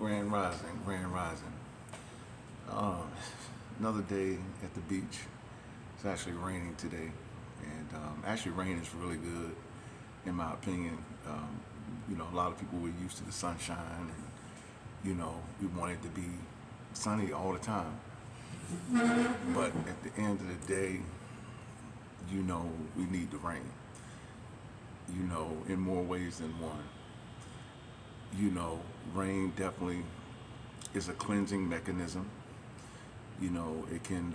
Grand Rising, Grand Rising. Um, Another day at the beach. It's actually raining today, and actually rain is really good, in my opinion. A lot of people were used to the sunshine, and we want it to be sunny all the time. But at the end of the day, we need the rain. In more ways than one. Rain definitely is a cleansing mechanism. It can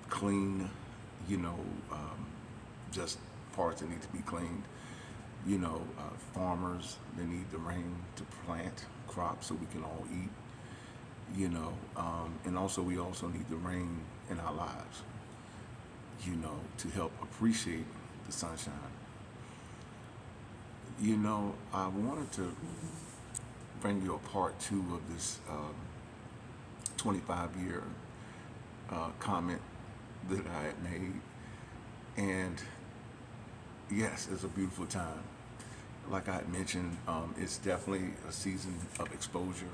clean, you know, um, just parts that need to be cleaned. Farmers, they need the rain to plant crops so we can all eat. And also we also need the rain in our lives, to help appreciate the sunshine. I wanted to bring you a part two of this 25-year comment that I had made. And yes, it's a beautiful time. Like I had mentioned, it's definitely a season of exposure.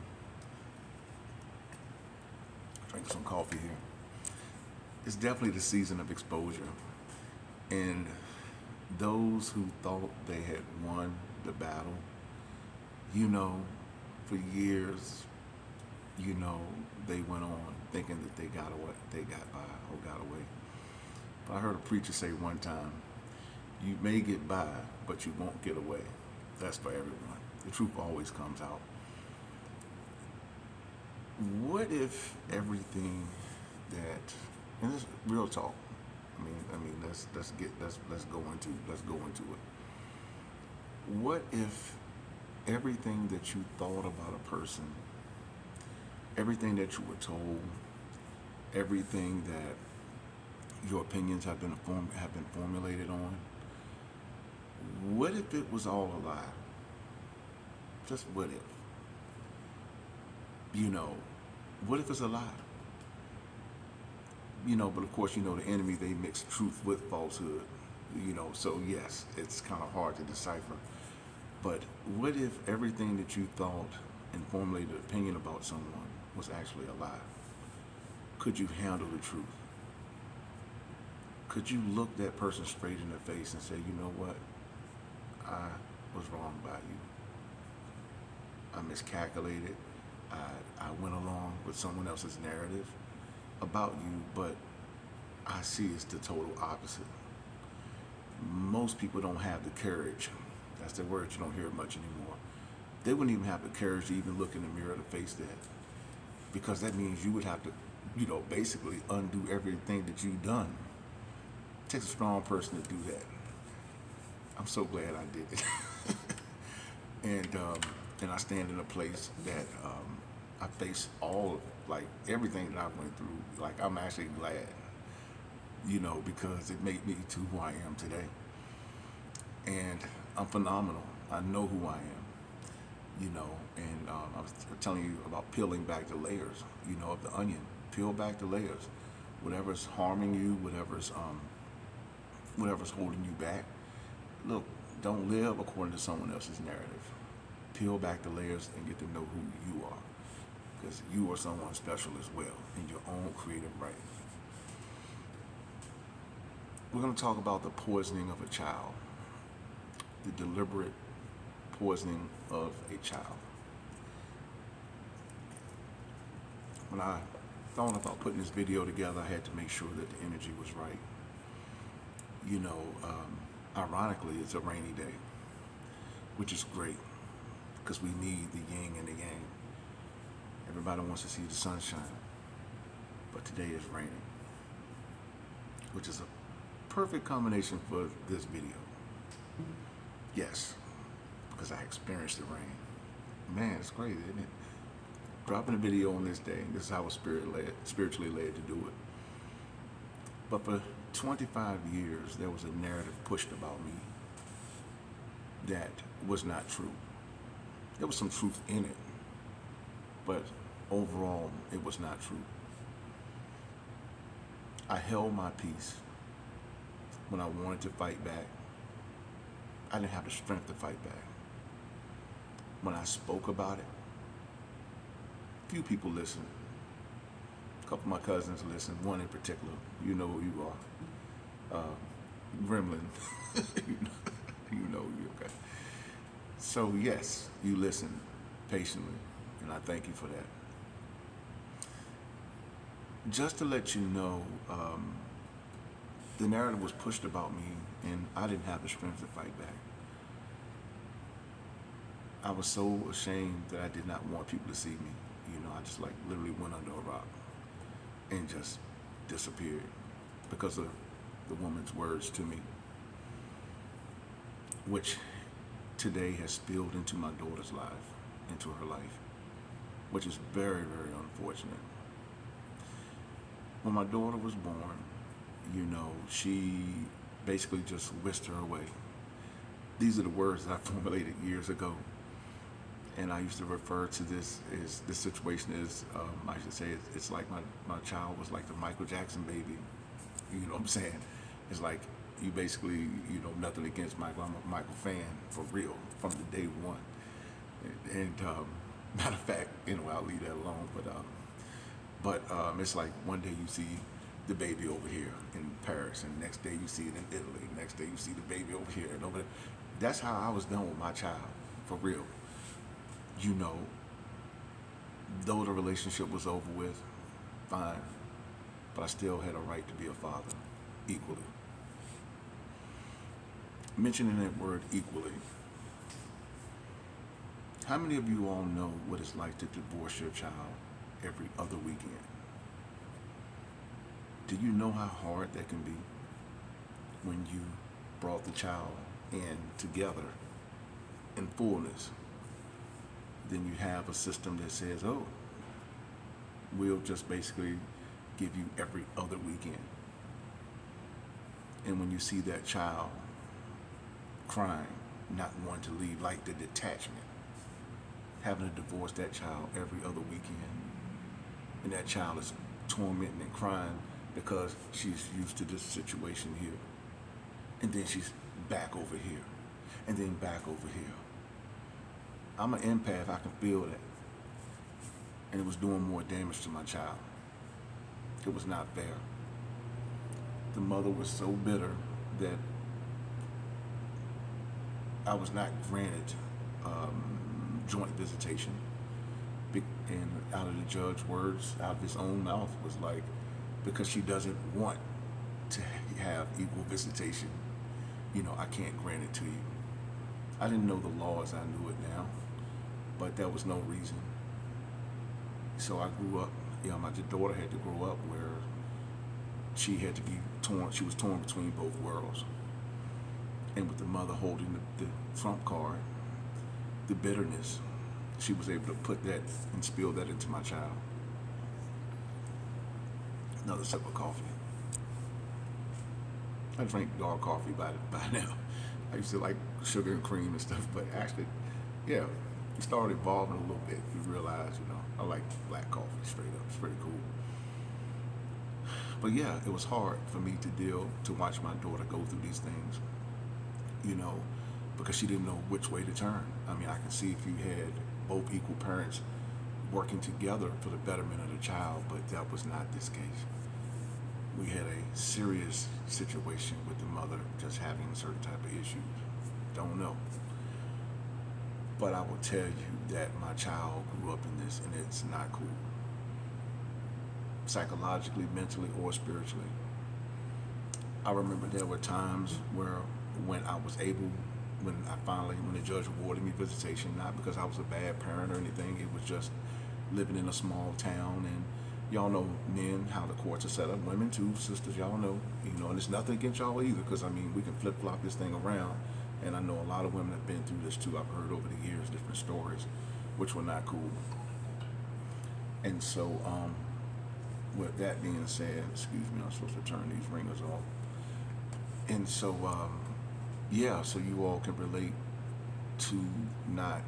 Drink some coffee here. It's definitely the season of exposure. And those who thought they had won the battle, you know, for years, they went on thinking that they got by or got away. But I heard a preacher say one time, you may get by, but you won't get away. That's for everyone. The truth always comes out. What if everything that, and this is real talk. Let's go into it. What if everything that you thought about a person, everything that you were told, everything that your opinions have been formulated on, what if it was all a lie? Just what if? What if it's a lie? But of course, the enemy, they mix truth with falsehood. So yes, it's kind of hard to decipher. But what if everything that you thought and formulated opinion about someone was actually a lie? Could you handle the truth? Could you look that person straight in the face and say, you know what? I was wrong by you. I miscalculated. I went along with someone else's narrative about you, but I see it's the total opposite. Most people don't have the courage. That's the word, you don't hear it much anymore. They wouldn't even have the courage to even look in the mirror to face that. Because that means you would have to, basically undo everything that you've done. It takes a strong person to do that. I'm so glad I did it. and I stand in a place that I face all of, like, everything that I went through. Like, I'm actually glad, because it made me to who I am today. And I'm phenomenal. I know who I am, and I was telling you about peeling back the layers, of the onion. Peel back the layers. Whatever's harming you, whatever's holding you back. Look, don't live according to someone else's narrative. Peel back the layers and get to know who you are. Because you are someone special as well in your own creative right. We're going to talk about the poisoning of a child. The deliberate poisoning of a child. When I thought about putting this video together, I had to make sure that the energy was right. Ironically, it's a rainy day, which is great because we need the yin and the yang. Everybody wants to see the sunshine, but today is raining, which is a perfect combination for this video. Yes, because I experienced the rain. Man, it's crazy, isn't it? Dropping a video on this day, this is how I was spiritually led to do it. But for 25 years, there was a narrative pushed about me that was not true. There was some truth in it, but overall, it was not true. I held my peace when I wanted to fight back. I didn't have the strength to fight back. When I spoke about it, few people listen. A couple of my cousins listen. One in particular. You know who you are. Gremlin. you know you okay. So yes, you listen patiently, and I thank you for that. Just to let you know, the narrative was pushed about me, and I didn't have the strength to fight back. I was so ashamed that I did not want people to see me. I just like literally went under a rock and just disappeared because of the woman's words to me, which today has spilled into my daughter's life, into her life, which is very, very unfortunate. When my daughter was born, she basically just whisked her away. These are the words that I formulated years ago. And I used to refer to this situation as, I should say, it's like my child was like the Michael Jackson baby. You know what I'm saying? It's like you basically, nothing against Michael. I'm a Michael fan for real from the day one. And matter of fact, I'll leave that alone. But it's like one day you see the baby over here in Paris, and next day you see it in Italy. Next day you see the baby over here and over there. That's how I was done with my child, for real. Though the relationship was over with, fine, but I still had a right to be a father, equally. Mentioning that word equally, how many of you all know what it's like to divorce your child every other weekend? Do you know how hard that can be when you brought the child in together in fullness? Then you have a system that says, oh, we'll just basically give you every other weekend. And when you see that child crying, not wanting to leave, like the detachment, having to divorce that child every other weekend, and that child is tormenting and crying because she's used to this situation here. And then she's back over here, and then back over here. I'm an empath, I can feel that. And it was doing more damage to my child. It was not fair. The mother was so bitter that I was not granted joint visitation. And out of the judge's words, out of his own mouth, was like, because she doesn't want to have equal visitation, I can't grant it to you. I didn't know the law as I knew it now, but that was no reason. So I grew up, my daughter had to grow up where she had to be torn, she was torn between both worlds. And with the mother holding the trump card, the bitterness, she was able to put that and spill that into my child. Another sip of coffee. I drink dark coffee by now. I used to like sugar and cream and stuff, but actually, yeah, it started evolving a little bit. You realize, I like black coffee straight up. It's pretty cool. But yeah, it was hard for me to watch my daughter go through these things, because she didn't know which way to turn. I mean, I can see if you had both equal parents working together for the betterment of the child, but that was not this case. We had a serious situation with the mother just having a certain type of issues. Don't know. But I will tell you that my child grew up in this, and it's not cool. Psychologically, mentally, or spiritually. I remember there were times where when the judge awarded me visitation, not because I was a bad parent or anything, it was just living in a small town, and y'all know men, how the courts are set up, women too, sisters, y'all know, and it's nothing against y'all either, because we can flip-flop this thing around, and I know a lot of women have been through this too. I've heard over the years different stories, which were not cool. And so, with that being said, excuse me, I'm supposed to turn these ringers off. And so, so you all can relate to not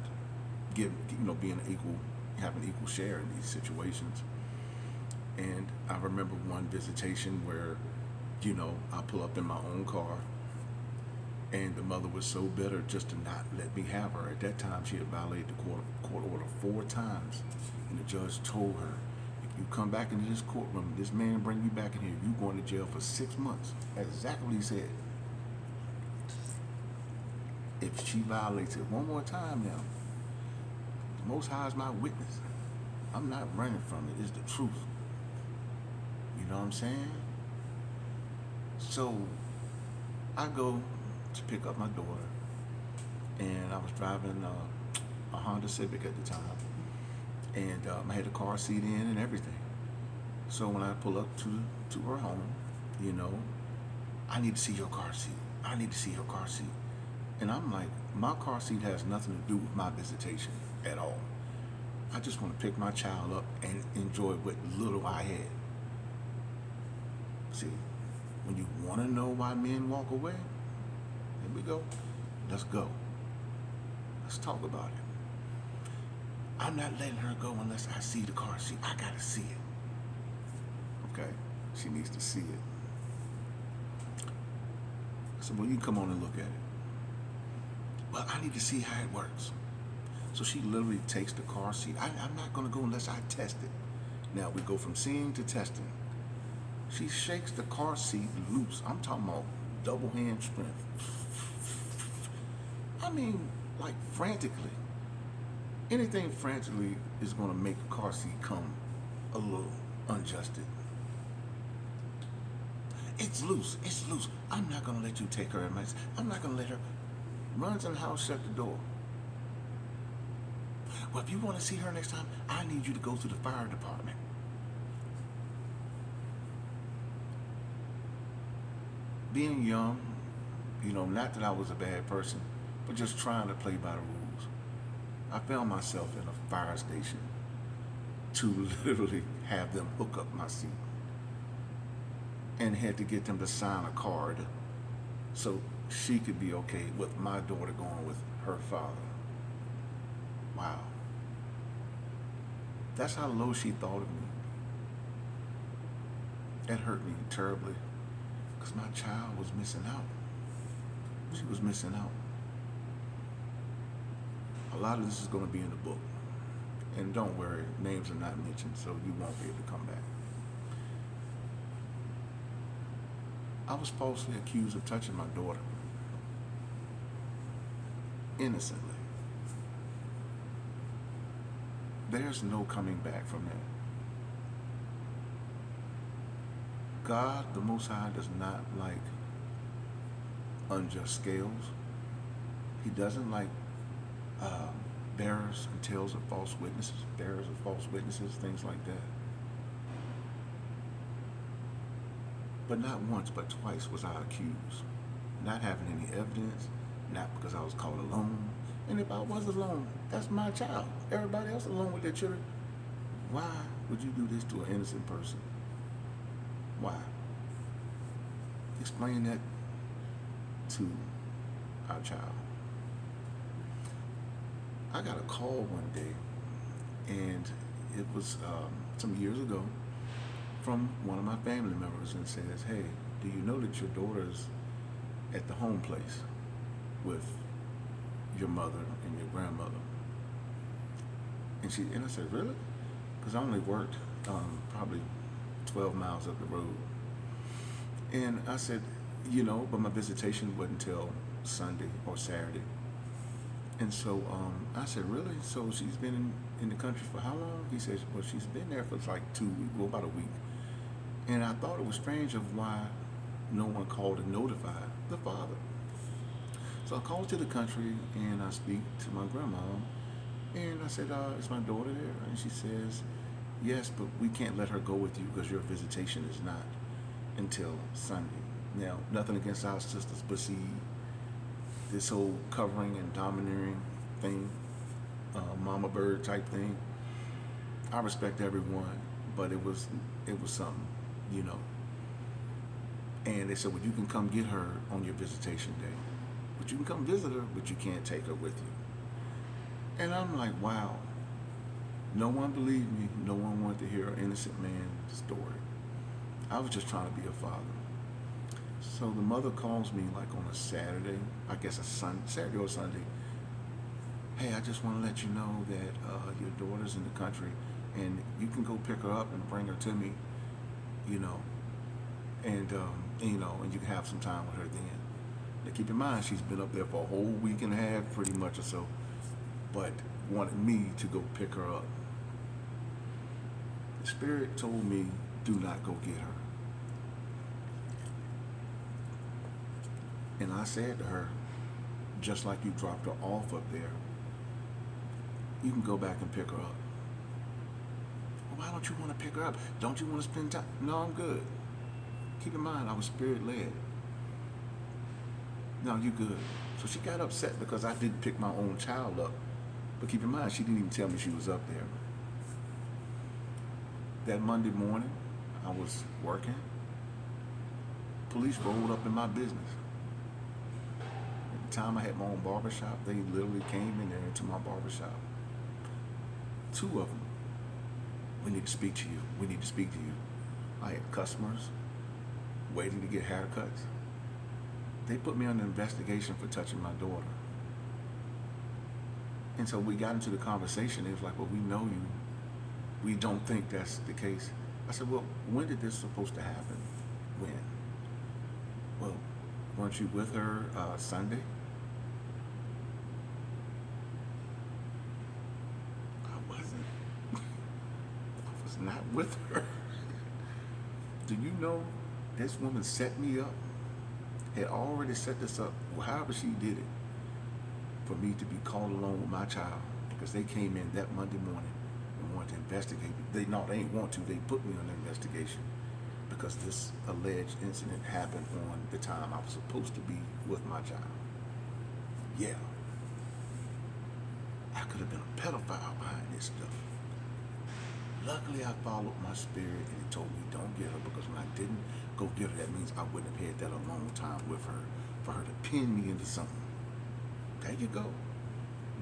being equal, having equal share in these situations. And I remember one visitation where, I pull up in my own car, and the mother was so bitter just to not let me have her. At that time, she had violated the court order 4 times, And the judge told her, if you come back into this courtroom, this man bring you back in here, you going to jail for 6 months. That's exactly what he said. If she violates it one more time now, the Most High is my witness. I'm not running from it. It's the truth. You know what I'm saying? So I go to pick up my daughter, and I was driving a Honda Civic at the time, and I had the car seat in and everything. So when I pull up to her home, you know, I need to see your car seat. I need to see your car seat. And I'm like, my car seat has nothing to do with my visitation at all. I just want to pick my child up and enjoy what little I had. See, when you want to know why men walk away, here we go. Let's go. Let's talk about it. I'm not letting her go unless I see the car seat. I got to see it. Okay? She needs to see it. I said, well, you come on and look at it. Well, I need to see how it works. So she literally takes the car seat. I'm not going to go unless I test it. Now, we go from seeing to testing. She shakes the car seat loose. I'm talking about double hand strength. I mean, like frantically. Anything frantically is going to make a car seat come a little unadjusted. It's loose. It's loose. I'm not going to let you take her. I'm not going to let her. Runs in the house, shut the door. Well, if you want to see her next time, I need you to go to the fire department. Being young, you know, not that I was a bad person, but just trying to play by the rules. I found myself in a fire station to literally have them hook up my seat, and had to get them to sign a card so she could be okay with my daughter going with her father. Wow. That's how low she thought of me. That hurt me terribly, because my child was missing out. She was missing out. A lot of this is going to be in the book. And don't worry, names are not mentioned, so you won't be able to come back. I was falsely accused of touching my daughter. Innocently. There's no coming back from that. God, the Most High, does not like unjust scales. He doesn't like bearers and tales of false witnesses, things like that. But not once, but twice was I accused. Not having any evidence, not because I was caught alone. And if I was alone, that's my child. Everybody else alone with their children. Why would you do this to an innocent person? Why? Explain that to our child. I got a call one day, and it was some years ago, from one of my family members, and says, hey, do you know that your daughter's at the home place with your mother and your grandmother? And I said, really? Because I only worked probably 12 miles up the road. And I said, you know, but my visitation wasn't until Sunday or Saturday. And so I said, really? So she's been in the country for how long? He says, well, she's been there for like 2 weeks, well, about a week. And I thought it was strange of why no one called and notified the father. So I called to the country, and I speak to my grandma, and I said, is my daughter there? And she says, yes, but we can't let her go with you because your visitation is not until Sunday. Now, nothing against our sisters, but see, this whole covering and domineering thing, mama bird type thing, I respect everyone, but it was something, you know. And they said, well, you can come get her on your visitation day. But you can come visit her, but you can't take her with you. And I'm like, wow. No one believed me. No one wanted to hear an innocent man's story. I was just trying to be a father. So the mother calls me like on a Saturday, I guess Saturday or Sunday. Hey, I just want to let you know that your daughter's in the country. and you can go pick her up and bring her to me, you know, and you can have some time with her then. Now keep in mind, she's been up there for a whole week and a half, pretty much or so, but wanted me to go pick her up. The Spirit told me, do not go get her. And I said to her, just like you dropped her off up there, you can go back and pick her up. Well, why don't you want to pick her up? Don't you want to spend time? No, I'm good. Keep in mind, I was Spirit-led. No, you good. So she got upset because I didn't pick my own child up. But keep in mind, she didn't even tell me she was up there. That Monday morning, I was working. Police rolled up in my business. At the time I had my own barbershop, they literally came in there into my barbershop. Two of them. We need to speak to you. We need to speak to you. I had customers waiting to get haircuts. They put me under investigation for touching my daughter. And so we got into the conversation. It was like, well, we know you. We don't think that's the case. I said, well, when did this supposed to happen? When? Well, weren't you with her Sunday? I wasn't. I was not with her. Do you know this woman set me up? Had already set this up, well, however she did it, for me to be called along with my child, because they came in that Monday morning and wanted to investigate. They ain't want to. They put me under investigation because this alleged incident happened on the time I was supposed to be with my child. Yeah. I could have been a pedophile behind this stuff. Luckily, I followed my spirit, and it told me don't get her, because when I didn't go get her, that means I wouldn't have had that alone time with her for her to pin me into something. There you go.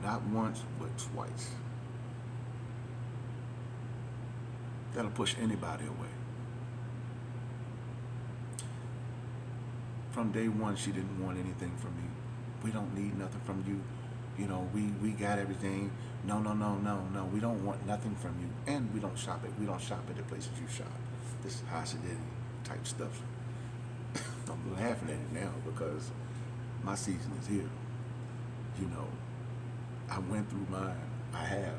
Not once, but twice. That'll push anybody away. From day one, she didn't want anything from me. We don't need nothing from you. You know, we got everything. No. We don't want nothing from you. And we don't shop at the places you shop. This is high fidelity type stuff. I'm laughing at it now because my season is here. You know, I went through mine. I have.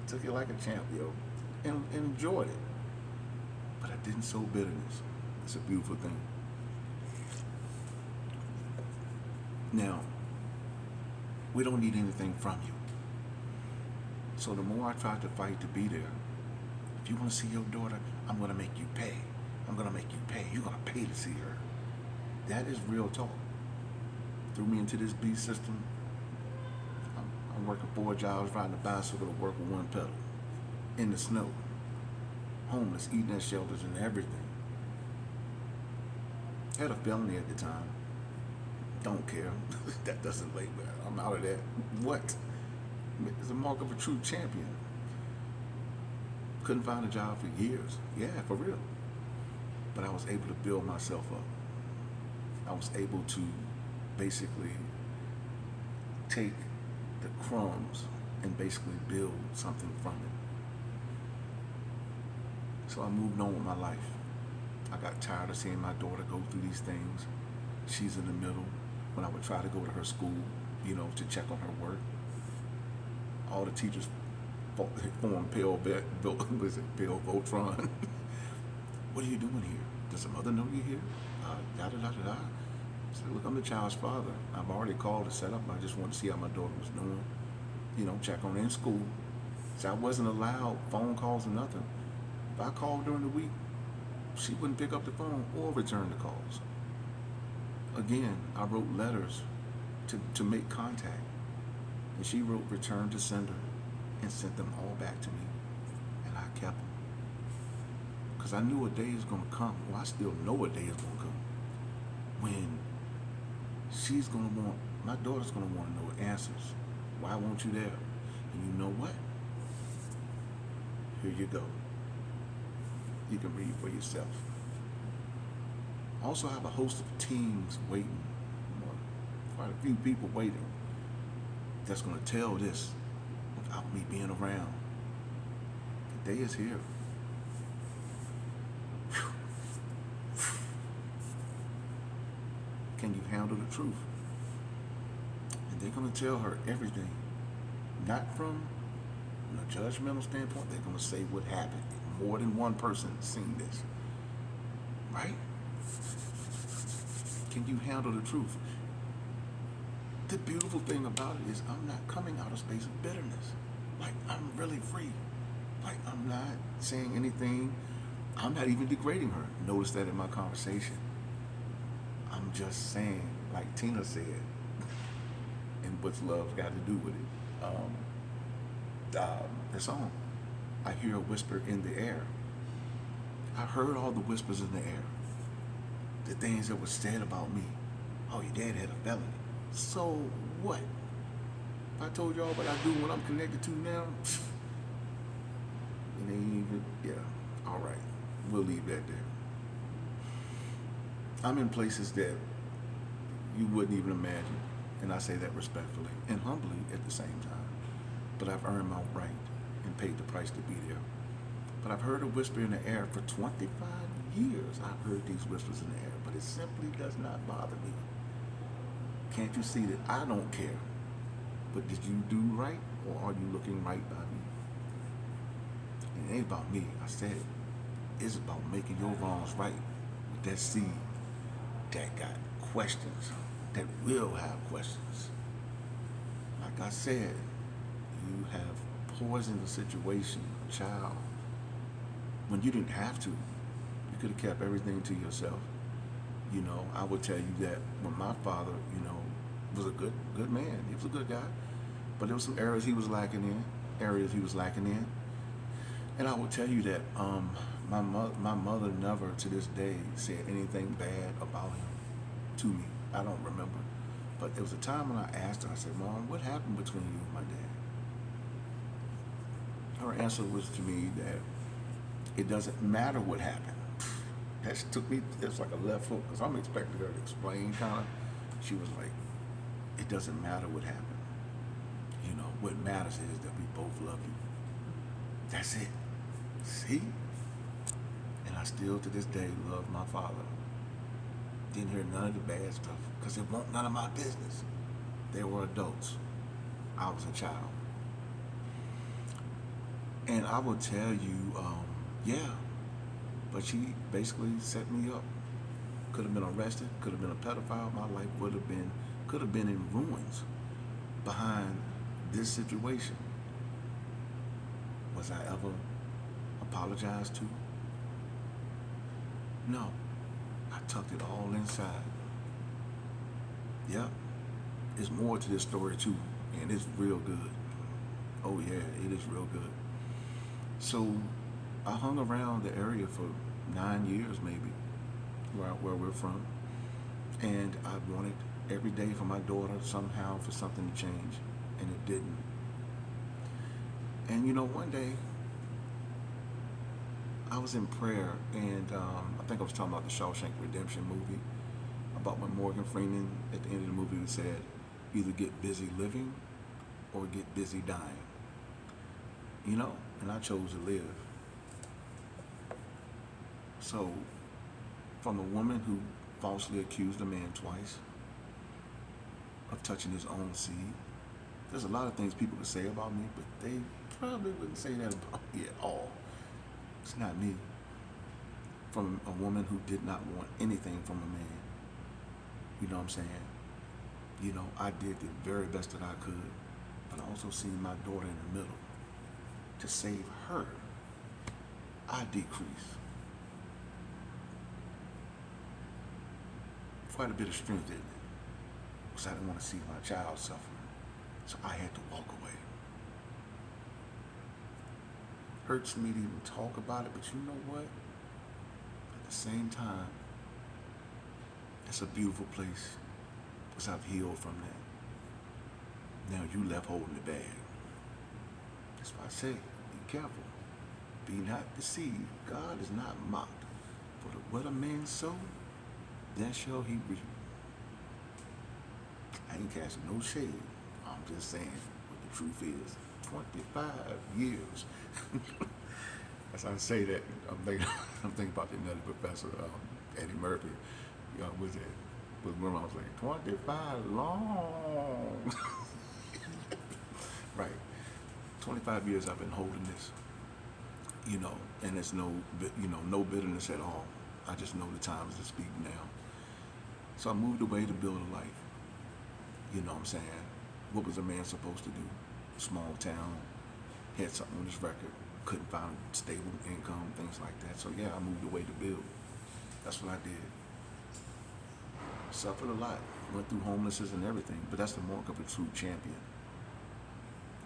Took it like a champ, yo. And enjoyed it. But I didn't sow bitterness. It's a beautiful thing. Now, we don't need anything from you. So the more I tried to fight to be there, if you want to see your daughter, I'm going to make you pay. I'm going to make you pay. You're going to pay to see her. That is real talk. Threw me into this beast system. I'm working 4 jobs, riding a bicycle to work with one pedal. In the snow. Homeless, eating at shelters and everything. Had a felony at the time. Don't care. That doesn't label. I'm out of that. What? It's a mark of a true champion. Couldn't find a job for years. Yeah, for real. But I was able to build myself up. I was able to basically take the crumbs and basically build something from it. So I moved on with my life. I got tired of seeing my daughter go through these things. She's in the middle. When I would try to go to her school, you know, to check on her work, all the teachers formed Pale Voltron. What are you doing here? Does the mother know you're here? Da-da-da-da-da. I said, look, I'm the child's father. I've already called to set up. I just wanted to see how my daughter was doing. You know, check on her in school. So I wasn't allowed phone calls or nothing. If I called during the week, she wouldn't pick up the phone or return the calls. Again, I wrote letters to make contact. And she wrote return to sender and sent them all back to me. And I kept them. Because I knew a day is going to come. Well, I still know a day is going to come when she's going to want, my daughter's going to want to know answers. Why weren't you there? And you know what? Here you go. You can read for yourself. Also, I have a host of teams waiting. Quite a few people waiting that's going to tell this without me being around. Day is here. Can you handle the truth? And they're going to tell her everything. Not from a judgmental standpoint. They're going to say what happened. More than one person has seen this. Right? Can you handle the truth? The beautiful thing about it is I'm not coming out of space of bitterness. Like, I'm really free. Like, I'm not saying anything. I'm not even degrading her. Notice that in my conversation. I'm just saying, like Tina said, and what's love got to do with it? The song. I hear a whisper in the air. I heard all the whispers in the air. The things that were said about me. Oh, your dad had a felony. So what? If I told y'all what I do when I'm connected to now, it ain't even, yeah, all right. We'll leave that there. I'm in places that you wouldn't even imagine, and I say that respectfully and humbly at the same time. But I've earned my right and paid the price to be there. But I've heard a whisper in the air for 25 years. I've heard these whispers in the air, but it simply does not bother me. Can't you see that I don't care? But did you do right, or are you looking right by me? It ain't about me. I said it. It's about making your wrongs right with that seed that got questions, that will have questions. Like I said, you have poisoned the situation, a child, when you didn't have to. You could have kept everything to yourself. You know, I would tell you that when my father, you know, was a good man. He was a good guy. But there was some areas he was lacking in. And I will tell you that my mother never to this day said anything bad about him to me. I don't remember. But there was a time when I asked her, I said, Mom, what happened between you and my dad? Her answer was to me that it doesn't matter what happened. That took me, it's like a left hook, because I'm expecting her to explain kind of. She was like, it doesn't matter what happened. You know, what matters is that we both love you. That's it. See? And I still to this day love my father. Didn't hear none of the bad stuff, because it wasn't none of my business. They were adults. I was a child. And I will tell you, yeah, but she basically set me up. Could have been arrested, could have been a pedophile. My life could have been in ruins behind this situation. Was I ever apologized to? No. I tucked it all inside. Yep. There's more to this story too, and it's real good. Oh yeah, it is real good. So I hung around the area for 9 years maybe, where we're from. And I wanted every day for my daughter somehow for something to change, and it didn't. And you know, one day I was in prayer, and I think I was talking about the Shawshank Redemption movie, about when Morgan Freeman at the end of the movie said, either get busy living or get busy dying. You know, and I chose to live. So, from a woman who falsely accused a man twice of touching his own seed, there's a lot of things people could say about me, but they probably wouldn't say that about me at all. It's not me. From a woman who did not want anything from a man. You know what I'm saying? You know, I did the very best that I could, but I also seen my daughter in the middle. To save her, I decreased. Quite a bit of strength in it, because I didn't want to see my child suffer. So I had to walk away. Hurts me to even talk about it, but you know what? At the same time, it's a beautiful place, because I've healed from that. Now you left holding the bag. That's why I say, be careful. Be not deceived. God is not mocked. For what a man sow, that shall he reap. I ain't casting no shade. I'm just saying what the truth is. 25 years. As I say that, I'm thinking, I'm thinking about the Nutty Professor, Eddie Murphy. Was it? Was when I was like 25 long. Right. 25 years I've been holding this, and it's no bitterness at all. I just know the time is to speak now. So I moved away to build a life. You know what I'm saying? What was a man supposed to do? Small town, had something on his record, couldn't find a stable income, things like that. So yeah, I moved away to build. That's what I did. Suffered a lot, went through homelessness and everything, but that's the mark of a true champion.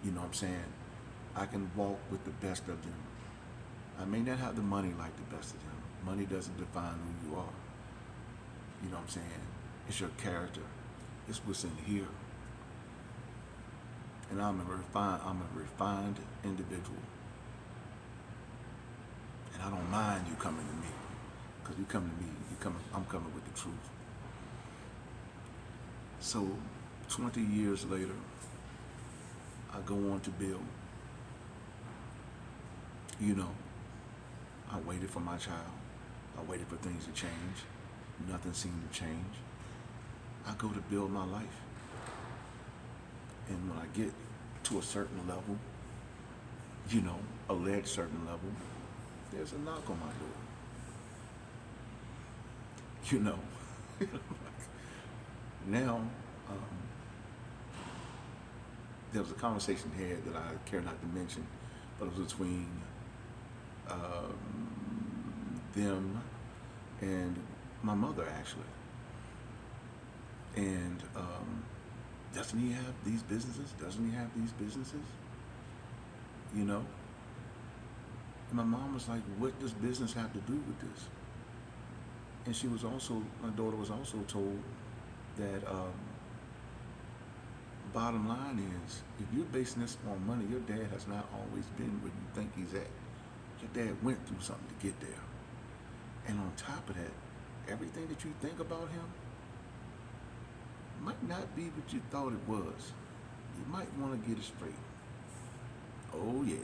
You know what I'm saying? I can walk with the best of them. I may not have the money like the best of them. Money doesn't define who you are. You know what I'm saying? It's your character. It's what's in here. And I'm a refined individual. And I don't mind you coming to me. Because you come to me, I'm coming with the truth. So 20 years later, I go on to build. I waited for my child. I waited for things to change. Nothing seemed to change. I go to build my life. And when I get to a certain level, alleged certain level, there's a knock on my door. Now, there was a conversation had that I care not to mention, but it was between them and my mother, actually. And doesn't he have these businesses? Doesn't he have these businesses? And my mom was like, what does business have to do with this? And my daughter was also told that bottom line is, if you're basing this on money, your dad has not always been where you think he's at. Your dad went through something to get there. And on top of that, everything that you think about him might not be what you thought it was. You might want to get it straight. Oh yeah,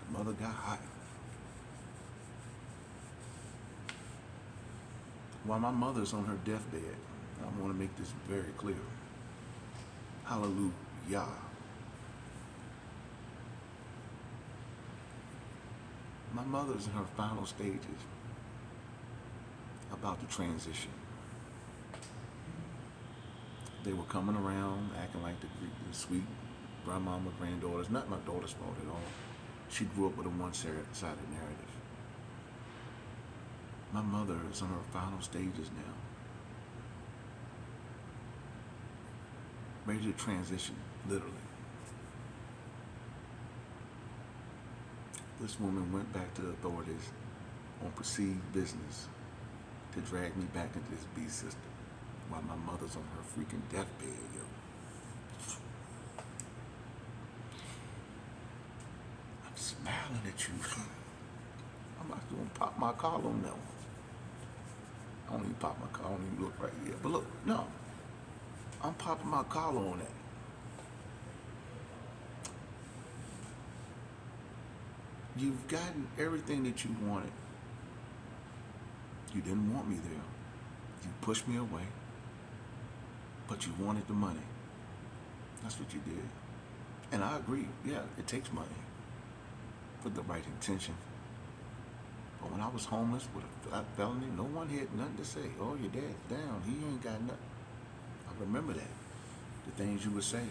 the mother got hot. While my mother's on her deathbed, I want to make this very clear. Hallelujah. My mother's in her final stages about the transition. They were coming around, acting like the sweet grandmama, granddaughters. Not my daughter's fault at all. She grew up with a one-sided narrative. My mother is on her final stages now. Ready to transition, literally. This woman went back to the authorities on perceived business to drag me back into this beast system while my mother's on her freaking deathbed, yo. I'm smiling at you. I'm about to pop my collar on that one. I don't even pop my collar, I don't even look right here. But look, no. I'm popping my collar on that. You've gotten everything that you wanted. You didn't want me there. You pushed me away. But you wanted the money. That's what you did. And I agree, yeah, it takes money for the right intention. But when I was homeless with a felony, no one had nothing to say. Oh, your dad's down. He ain't got nothing. I remember that. The things you would say.